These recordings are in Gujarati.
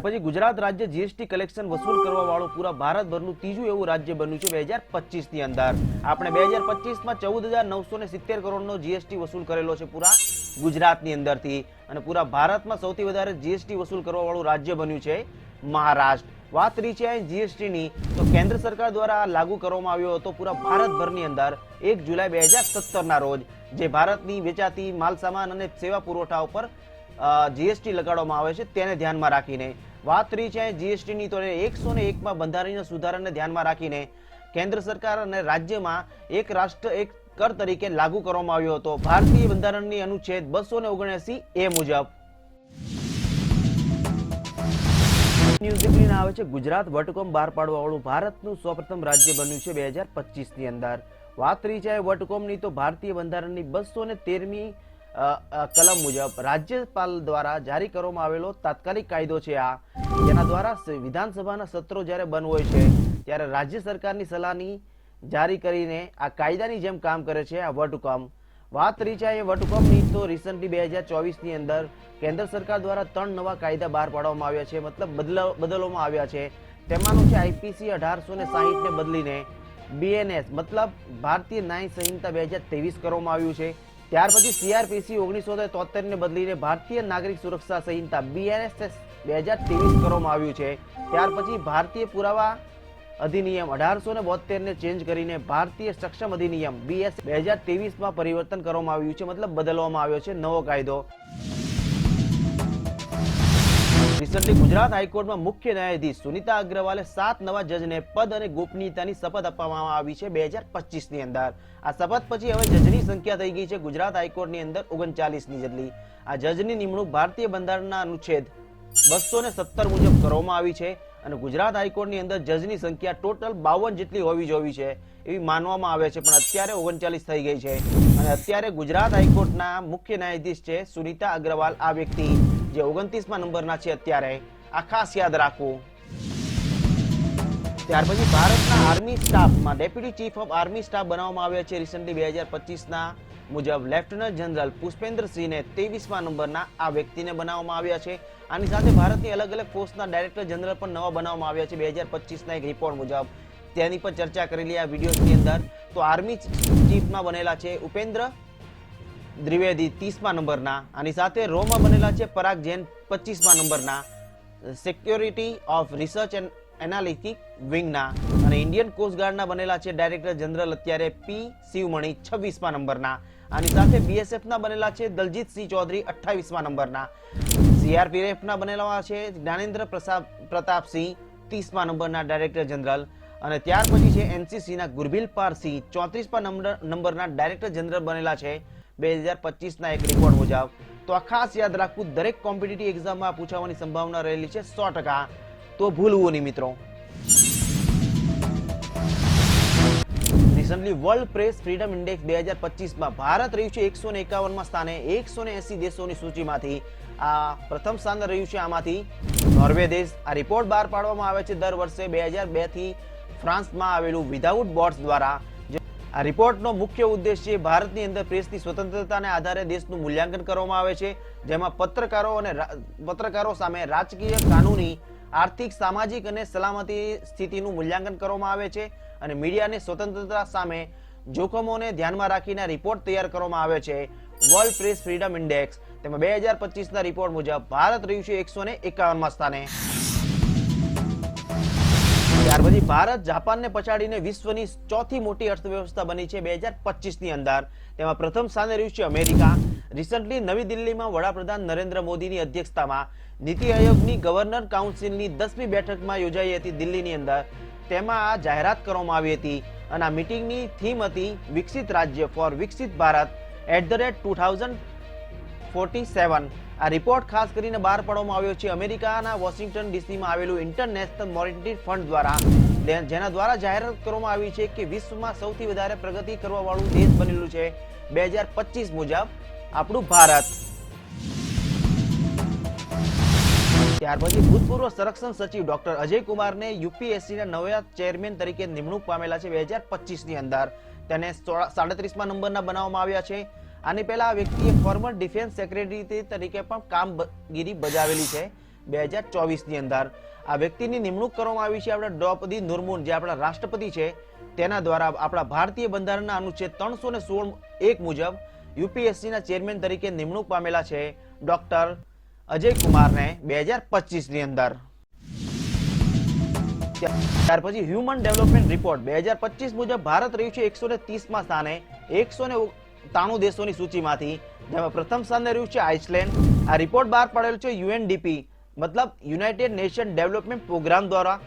પછી ગુજરાત રાજ્ય જીએસટી કલેક્શન વસૂલ કરવા વાળું પૂરા ભારતભરનું ત્રીજું એવું રાજ્ય બન્યું છે 2025 ની અંદર. આપણે 2025 માં 14,970 કરોડનો જીએસટી વસૂલ કરેલો છે પૂરા ગુજરાતની અંદરથી, અને પૂરા ભારતમાં સૌથી વધારે જીએસટી વસૂલ કરવા વાળું રાજ્ય બન્યું છે મહારાષ્ટ્ર. વાત રહી છે જીએસટી ની, તો કેન્દ્ર સરકાર દ્વારા લાગુ કરવામાં આવ્યો હતો પૂરા ભારતભરની અંદર 1 જુલાઈ 2017 ના રોજ, જે ભારતની વેચાતી માલસામાન અને સેવા પુરવઠા ઉપર જીએસટી લગાડવામાં આવે છે તેને ધ્યાનમાં રાખીને. વાત રહી છે જીએસટી ની, તો 101 માં બંધારણીય સુધારાને ધ્યાનમાં રાખીને કેન્દ્ર સરકાર અને રાજ્યમાં એક રાષ્ટ્ર એક કર તરીકે લાગુ કરવામાં આવ્યો હતો ભારતીય બંધારણની અનુચ્છેદ 279 એ મુજબ. ન્યૂઝ નીકળીને આવે છે ગુજરાત વટહુકમ બહાર પાડવા વાળું ભારતનું સૌપ્રથમ રાજ્ય બન્યું છે 2025 ની અંદર. વાત રહી છે વટહુકમની, તો ભારતીય બંધારણની 213મી કલમ મુજબ રાજ્યપાલ દ્વારા જારી કરવામાં આવેલો તાત્કાલિક કાયદો છે આ, જેના દ્વારા વિધાનસભાના સત્રો જ્યારે બંધ હોય છે ત્યારે રાજ્ય સરકારની સલાહની જારી કરીને આ કાયદાની જેમ કામ કરે છે આ વટહુકમ. વાત રહી છે એ વટહુકમની, તો રિસન્ટલી 2024 ની અંદર કેન્દ્ર સરકાર દ્વારા 3 નવા કાયદા બહાર પાડવામાં આવ્યા છે, મતલબ બદલવામાં આવ્યા છે. તેમાંનું છે આઈપીસી 1860 ને બદલીને બીએનએસ મતલબ ભારતીય ન્યાય સંહિતા 2023 કરવામાં આવ્યું છે. ત્યાર પછી સીઆરપીસી 1973 ને બદલીને ભારતીય નાગરિક સુરક્ષા સંહિતા બીએનએસએસ 2023 કરવામાં આવ્યું છે. ત્યાર પછી ભારતીય પુરાવા અધિનિયમ 1872 ને ચેન્જ કરીને ભારતીય સક્ષમ અધિનિયમ બીએસ 2023 માં પરિવર્તન કરવામાં આવ્યું છે, મતલબ બદલવામાં આવ્યો છે નવો કાયદો. રિસન્ટલી ગુજરાત હાઈકોર્ટમાં મુખ્ય ન્યાયાધીશ સુનિતા અગ્રવાલે 7 નવા જજને પદ અને ગોપનીયતાની શપથ આપવામાં આવી છે 2025 ની અંદર. આ શપથ પછી હવે જજની સંખ્યા થઈ ગઈ છે ગુજરાત હાઈકોર્ટની અંદર 39ની જેટલી. આ જજની નિમણૂક ભારતીય બંધારણના અનુચ્છેદ 217 મુજબ કરવામાં આવી છે, અને ગુજરાત હાઈકોર્ટની અંદર જજની સંખ્યા ટોટલ 52 જેટલી હોવી જોઈએ છે એવી માનવામાં આવે છે, પણ અત્યારે 39 થઈ ગઈ છે. અને અત્યારે ગુજરાત હાઈકોર્ટના મુખ્ય ન્યાયાધીશ છે સુનિતા અગ્રવાલ, આ વ્યક્તિ જે 29મા નંબરના છે અત્યારે, આ ખાસ યાદ રાખવું. ત્યાર પછી ભારતના આર્મી સ્ટાફમાં deputy chief of army staff બનાવવામાં આવ્યા છે રિસન્ટલી 2025 ના મુજબ લેફ્ટનન્ટ જનરલ પુષ્પેન્દ્ર સિંહને 23મા નંબરના આ વ્યક્તિને બનાવવામાં આવ્યા છે. આની સાથે ભારતની અલગ અલગ ફોર્સના ડાયરેક્ટર જનરલ પણ નવા બનાવવામાં આવ્યા છે 2025 ના એક રિપોર્ટ મુજબ. તેની પર ચર્ચા કરેલી આ વિડીયોની અંદર. તો આર્મી ચીફમાં બનેલા છે ઉપેન્દ્ર દ્વિવેદી 30મા નંબરના, આની સાથે રોમાં બનેલા છે પરાગ જૈન 25મા નંબરના, security of research and analytic વિંગના, અને ઇન્ડિયન કોસ્ટ ગાર્ડના બનેલા છે ડાયરેક્ટર જનરલ અત્યારે પી શિવમણી 26મા નંબરના. આની સાથે બીએસએફના બનેલા છે દલજીતસિંહ ચૌધરી 28મા નંબરના, સીઆરપીએફના બનેલા છે જ્ઞાનેન્દ્ર પ્રતાપસિંહ 30મા નંબરના ડાયરેક્ટર જનરલ, અને ત્યાર પછી છે એનસીસીના ગુરબીલપાર સિંહ 34મા નંબરના ડાયરેક્ટર જનરલ બનેલા છે 2025 ના એક રિપોર્ટ મુજબ. તો આ ખાસ યાદ રાખવું, દરેક કોમ્પિટિટિવ એક્ઝામમાં પૂછાવાની સંભાવના રહેલી છે 100%, તો ભૂલવું નહીં મિત્રો. Recently world press freedom index 2025 માં ભારત રહ્યું છે 151માં સ્થાને 180 દેશોની સૂચિમાંથી. આ પ્રથમ સ્થાન રહ્યું છે આમાંથી નોર્વે દેશ. આ રિપોર્ટ બહાર પાડવામાં આવે છે દર વર્ષે 2002 થી ફ્રાન્સમાં આવેલું વિધાઉટ બોર્ડ્સ દ્વારા. આ રિપોર્ટનો મુખ્ય ઉદ્દેશ્ય ભારતની અંદર પ્રેસની સ્વતંત્રતાને આધારે દેશનું મૂલ્યાંકન કરવામાં આવે છે, જેમાં પત્રકારો સામે રાજકીય, કાનૂની, આર્થિક, સામાજિક અને સલામતી સ્થિતિનું મૂલ્યાંકન કરવામાં આવે છે, અને મીડિયાની સ્વતંત્રતા સામે જોખમોને ધ્યાનમાં રાખીને રિપોર્ટ તૈયાર કરવામાં આવે છે વર્લ્ડ પ્રેસ ફ્રીડમ ઇન્ડેક્સ. તેમાં 2025 ના રિપોર્ટ મુજબ ભારત રહ્યું છે 151માં સ્થાને. ત્યાર પછી ભારત જાપાનને પછાડીને વિશ્વની ચોથી મોટી અર્થવ્યવસ્થા બની છે 2025 ની અંદર. તેમાં પ્રથમ સ્થાને રહ્યું છે અમેરિકા. રિસન્ટલી નવી દિલ્હીમાં વડાપ્રધાન નરેન્દ્ર મોદીની અધ્યક્ષતામાં નીતિ આયોગની ગવર્નર કાઉન્સિલની 10મી બેઠકમાં યોજાઈ હતી દિલ્હીની અંદર. તેમાં આ જાહેરાત કરવામાં આવી હતી, અને આ મીટિંગની થીમ હતી વિકસિત રાજ્ય ફોર વિકસિત ભારત @2047. આ રિપોર્ટ ખાસ કરીને બહાર પાડવામાં આવ્યો છે અમેરિકાના વોશિંગ્ટન ડીસીમાં આવેલું ઇન્ટરનેશનલ મોનિટરી ફંડ દ્વારા, જેના દ્વારા જાહેરાત કરવામાં આવી છે કે વિશ્વમાં સૌથી વધારે પ્રગતિ કરવા વાળું દેશ બનેલું છે 2025 મુજબ આપણું ભારત. ત્યાર પછી ભૂતપૂર્વ સંરક્ષણ સચિવ ડોક્ટર અજય કુમારને યુપીએસસીના નવા ચેરમેન તરીકે નિમણૂક પામેલા છે 2025 ની અંદર. તેને 37મા નંબરના બનાવવામાં આવ્યા છે. આની પહેલા આ વ્યક્તિએ ફોર્મર ડિફેન્સ સેક્રેટરી તરીકે પણ કામગીરી બજાવેલી છે 2024 ની અંદર આ વ્યક્તિની નિમણૂક કરવામાં આવી છે આપણા દ્રૌપદી મુર્મુ જે આપણા રાષ્ટ્રપતિ છે તેના દ્વારા આપણા ભારતીય બંધારણના અનુચ્છેદ 316(1) મુજબ યુપીએસસી ના ચેરમેન તરીકે નિમણૂક પામેલા છે ડોક્ટર અજય કુમારને 2025 ની અંદર. ત્યાર પછી હ્યુમન ડેવલપમેન્ટ રિપોર્ટ 2025 મુજબ ભારત રહ્યું છે 130માં સ્થાને 193 દેશોની સૂચિમાંથી, જેમાં પ્રથમ સ્થાને રહ્યું છે આઇસલેન્ડ. આ રિપોર્ટ બહાર પાડેલો છે યુએનડીપી મતલબ યુનાઇટેડ નેશન ડેવલપમેન્ટ પ્રોગ્રામ દ્વારા.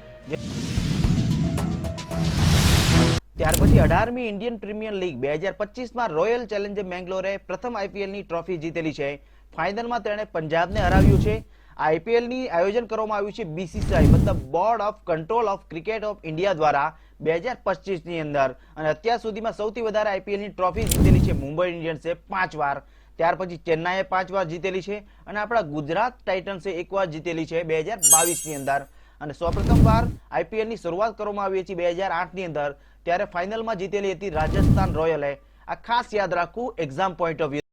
ત્યાર પછી 18મી ઇન્ડિયન પ્રીમિયર લીગ 2025માં રોયલ ચેલેન્જર બેંગ્લોરે પ્રથમ આઈપીએલ ની ટ્રોફી જીતેલી છે. ફાઇનલમાં તેણે પંજાબને હરાવ્યું છે. આઈપીએલ ની આયોજન કરવામાં આવ્યું છે બીસીસીઆઈ મતલબ board of control of cricket of India દ્વારા 2025 ની અંદર, અને અત્યાર સુધીમાં સૌથી વધારે આઈપીએલ ની ટ્રોફી જીતેલી છે મુંબઈ ઇન્ડિયન્સે 5 વાર. ત્યાર પછી ચેન્નાઈએ 5 વાર જીતેલી છે અને આપણા ગુજરાત ટાઇટન્સે 1 વાર જીતેલી છે 2022 ની અંદર. અને સૌપ્રથમ વાર આઈપીએલ ની શરૂઆત કરવામાં આવી હતી 2008 ની અંદર, ત્યારે ફાઇનલમાં જીતેલી હતી રાજસ્થાન રોયલે. આ ખાસ યાદ રાખવું એક્ઝામ પોઈન્ટ ઓફ વ્યૂ.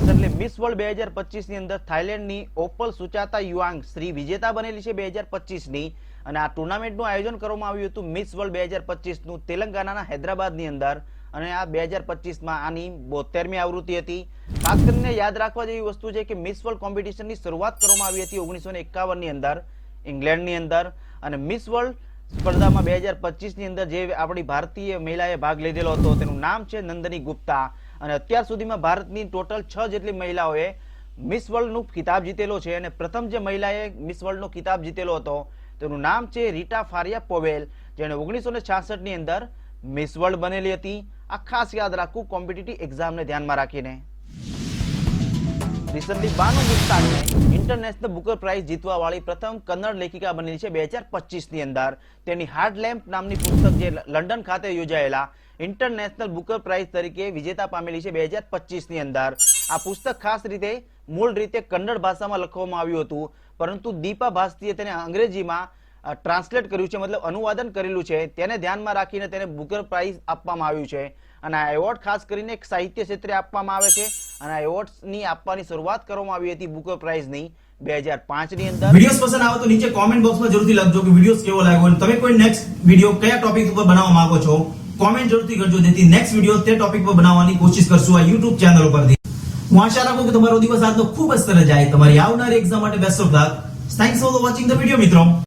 એટલે મિસ વર્લ્ડ 2025 ની અંદર થાઈલેન્ડની ઓપલ સુચાતા યુઆંગ શ્રી વિજેતા બનેલી છે 2025 ની, અને આ ટુર્નામેન્ટનું આયોજન કરવામાં આવ્યું હતું મિસ વર્લ્ડ 2025 નું તેલંગાનાના હૈદરાબાદની અંદર, અને આ 2025માં આની 72મી આવૃત્તિ હતી. ખાસ કરીને યાદ રાખવા જેવી વસ્તુ છે કે મિસ વર્લ્ડ કોમ્પિટિશનની શરૂઆત કરવામાં આવી હતી 1951 ની અંદર ઇંગ્લેન્ડની અંદર, અને મિસ વર્લ્ડ સ્પર્ધામાં 2025 ની અંદર જે આપણી ભારતીય મહિલાએ ભાગ લીધેલો હતો તેનું નામ છે નંદની ગુપ્તા. અને અત્યાર સુધીમાં ભારતની ટોટલ 6 જેટલી મહિલાઓએ મિસ વર્લ્ડનો ખિતાબ જીતેલો છે, અને પ્રથમ જે મહિલાએ મિસ વર્લ્ડનો ખિતાબ જીતેલો હતો તેનું નામ છે રીટા ફારિયા પોવેલ, જેણે 1966 ની અંદર મિસ વર્લ્ડ બનેલી હતી. આ ખાસ યાદ રાખવું કોમ્પિટિટિવ એક્ઝામને ધ્યાનમાં રાખીને. રિસન્ટલી બાનુ મુસ્તાકને ઇન્ટરનેશનલ બુકર પ્રાઇઝ જીતવા વાળી પ્રથમ કન્નડ લેખિકા બનેલી છે 2025 ની અંદર. તેની હાર્ડ લેમ્પ નામની પુસ્તક જે લંડન ખાતે યોજાયેલા ઇન્ટરનેશનલ બુકર પ્રાઇઝ તરીકે વિજેતા પામેલી છે 2025 ની અંદર. આ પુસ્તક ખાસ રીતે મૂળ રીતે કન્નડ ભાષામાં લખવામાં આવ્યું હતું, પરંતુ દીપા ભાસ્તીએ તેને અંગ્રેજીમાં ટ્રાન્સલેટ કર્યું છે મતલબ અનુવાદન કરેલું છે. તેને ધ્યાનમાં રાખીને તેને બુકર પ્રાઇઝ આપવામાં આવ્યું છે, અને આ એવોર્ડ ખાસ કરીને એક સાહિત્ય ક્ષેત્રે આપવામાં આવે છે, અને આ એવોર્ડ્સની આપવાની શરૂઆત કરવામાં આવી હતી બુકર પ્રાઇઝની 2005 ની અંદર. વિડિયોસ પસંદ આવે તો નીચે કોમેન્ટ બોક્સમાં જરૂરથી લખજો કે વિડિયોસ કેવો લાગ્યો અને તમે કોઈ નેક્સ્ટ વિડિયો કયા ટોપિક ઉપર બનાવવા માંગો છો કોમેન્ટ જરૂરથી કરજો, જેથી નેક્સ્ટ વિડિયો તે ટોપિક પર બનાવવાની કોશિશ કરશું આ YouTube ચેનલ ઉપરથી. હું આશા રાખું કે તમારો દિવસ આજનો ખૂબ જ સરસ જાય. તમારી આવનારી એક્ઝામ માટે best of luck. Thanks for watching the video મિત્રો.